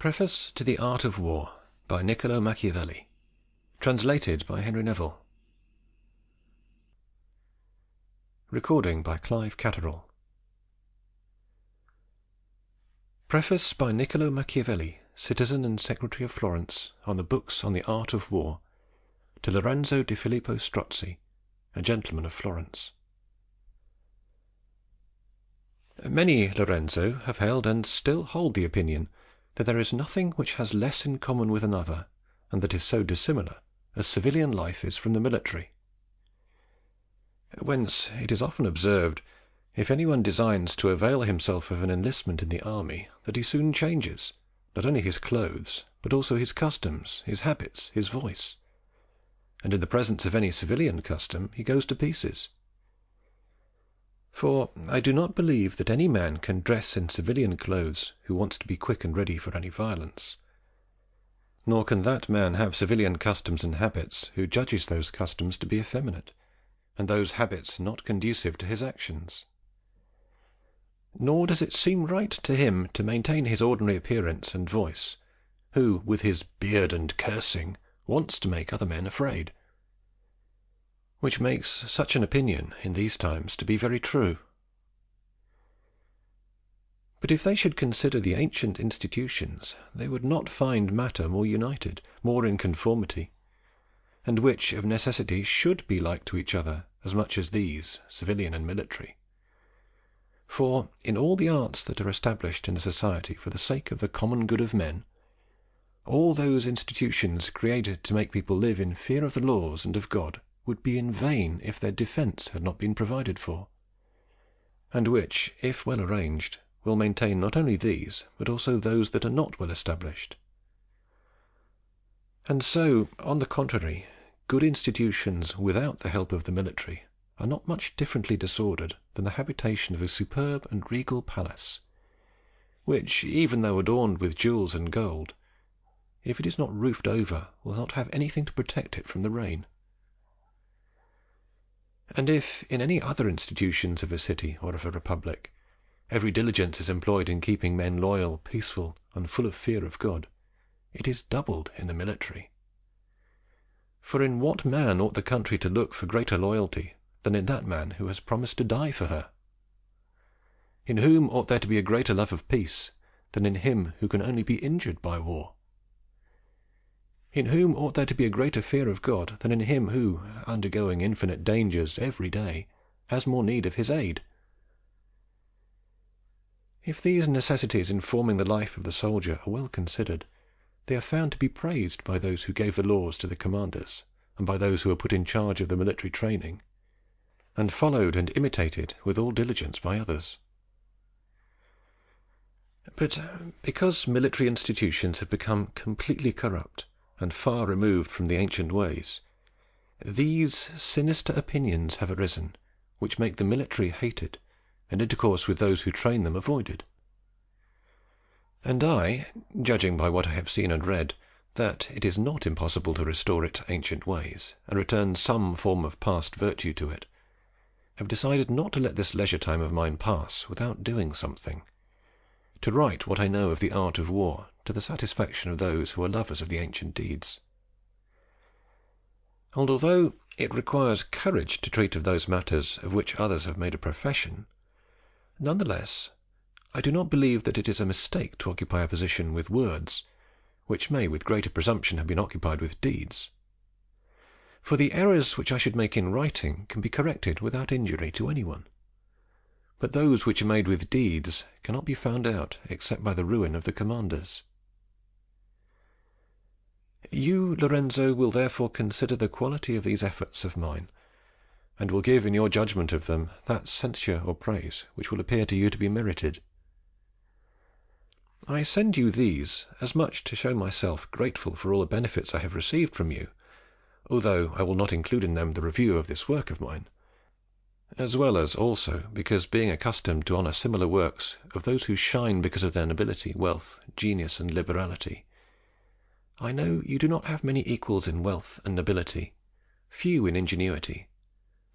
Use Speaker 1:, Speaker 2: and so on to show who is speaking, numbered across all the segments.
Speaker 1: Preface to The Art of War by Niccolò Machiavelli. Translated by Henry Neville. Recording by Clive Catterall. Preface by Niccolò Machiavelli, Citizen and Secretary of Florence, on the books on the Art of War, to Lorenzo di Filippo Strozzi, a gentleman of Florence. Many, Lorenzo, have held and still hold the opinion that there is nothing which has less in common with another, and that is so dissimilar, as civilian life is from the military. Whence it is often observed, if any one designs to avail himself of an enlistment in the army, that he soon changes, not only his clothes, but also his customs, his habits, his voice; and in the presence of any civilian custom he goes to pieces. For I do not believe that any man can dress in civilian clothes who wants to be quick and ready for any violence; nor can that man have civilian customs and habits who judges those customs to be effeminate, and those habits not conducive to his actions. Nor does it seem right to him to maintain his ordinary appearance and voice, who, with his beard and cursing, wants to make other men afraid. Which makes such an opinion, in these times, to be very true. But if they should consider the ancient institutions, they would not find matter more united, more in conformity, and which of necessity should be like to each other as much as these, civilian and military. For in all the arts that are established in a society for the sake of the common good of men, all those institutions created to make people live in fear of the laws and of God would be in vain if their defence had not been provided for, and which, if well arranged, will maintain not only these, but also those that are not well established. And so, on the contrary, good institutions without the help of the military are not much differently disordered than the habitation of a superb and regal palace, which, even though adorned with jewels and gold, if it is not roofed over, will not have anything to protect it from the rain. And if, in any other institutions of a city or of a republic, every diligence is employed in keeping men loyal, peaceful, and full of fear of God, it is doubled in the military. For in what man ought the country to look for greater loyalty than in that man who has promised to die for her? In whom ought there to be a greater love of peace than in him who can only be injured by war? In whom ought there to be a greater fear of God than in him who, undergoing infinite dangers every day, has more need of his aid? If these necessities in forming the life of the soldier are well considered, they are found to be praised by those who gave the laws to the commanders, and by those who were put in charge of the military training, and followed and imitated with all diligence by others. But because military institutions have become completely corrupt, and far removed from the ancient ways, these sinister opinions have arisen, which make the military hated, and intercourse with those who train them avoided. And I, judging by what I have seen and read, that it is not impossible to restore it to ancient ways, and return some form of past virtue to it, have decided not to let this leisure time of mine pass without doing something, to write what I know of the art of war, to the satisfaction of those who are lovers of the ancient deeds. And although it requires courage to treat of those matters of which others have made a profession, none the less I do not believe that it is a mistake to occupy a position with words, which may with greater presumption have been occupied with deeds. For the errors which I should make in writing can be corrected without injury to any one, but those which are made with deeds cannot be found out except by the ruin of the commanders. You, Lorenzo, will therefore consider the quality of these efforts of mine, and will give in your judgment of them that censure or praise which will appear to you to be merited. I send you these as much to show myself grateful for all the benefits I have received from you, although I will not include in them the review of this work of mine, as well as also because, being accustomed to honour similar works of those who shine because of their nobility, wealth, genius, and liberality, I know you do not have many equals in wealth and nobility, few in ingenuity,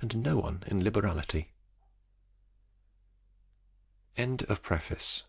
Speaker 1: and no one in liberality. End of Preface.